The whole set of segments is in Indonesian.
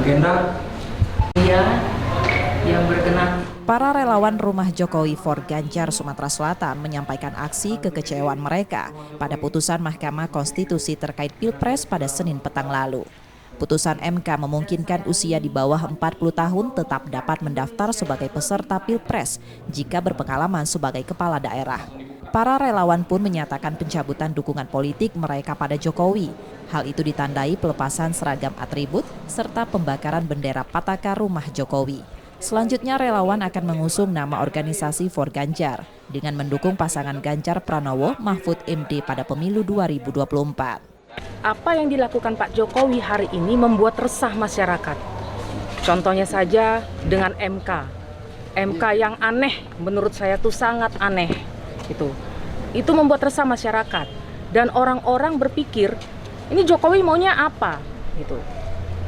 agenda yang berkenan. Para relawan Rumah Jokowi for Ganjar Sumatera Selatan menyampaikan aksi kekecewaan mereka pada putusan Mahkamah Konstitusi terkait Pilpres pada Senin petang lalu. Putusan MK memungkinkan usia di bawah 40 tahun tetap dapat mendaftar sebagai peserta Pilpres jika berpengalaman sebagai kepala daerah. Para relawan pun menyatakan pencabutan dukungan politik mereka pada Jokowi. Hal itu ditandai pelepasan seragam atribut serta pembakaran bendera Pataka Rumah Jokowi. Selanjutnya relawan akan mengusung nama organisasi For Ganjar dengan mendukung pasangan Ganjar Pranowo Mahfud MD pada pemilu 2024. Apa yang dilakukan Pak Jokowi hari ini membuat resah masyarakat. Contohnya saja dengan MK. MK yang aneh, menurut saya tuh sangat aneh. Itu membuat resah masyarakat. Dan orang-orang berpikir, ini Jokowi maunya apa?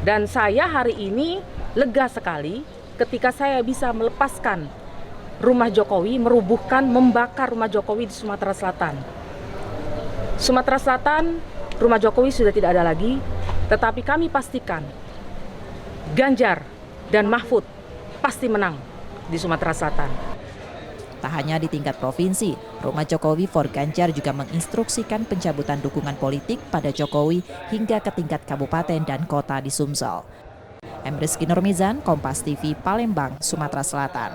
Dan saya hari ini lega sekali ketika saya bisa melepaskan rumah Jokowi, merubuhkan, membakar rumah Jokowi di Sumatera Selatan. Sumatera Selatan, rumah Jokowi sudah tidak ada lagi, tetapi kami pastikan Ganjar dan Mahfud pasti menang di Sumatera Selatan. Tak hanya di tingkat provinsi, Rumah Jokowi for Ganjar juga menginstruksikan pencabutan dukungan politik pada Jokowi hingga ke tingkat kabupaten dan kota di Sumsel. Rizky Nurmizan, Kompas TV, Palembang, Sumatera Selatan.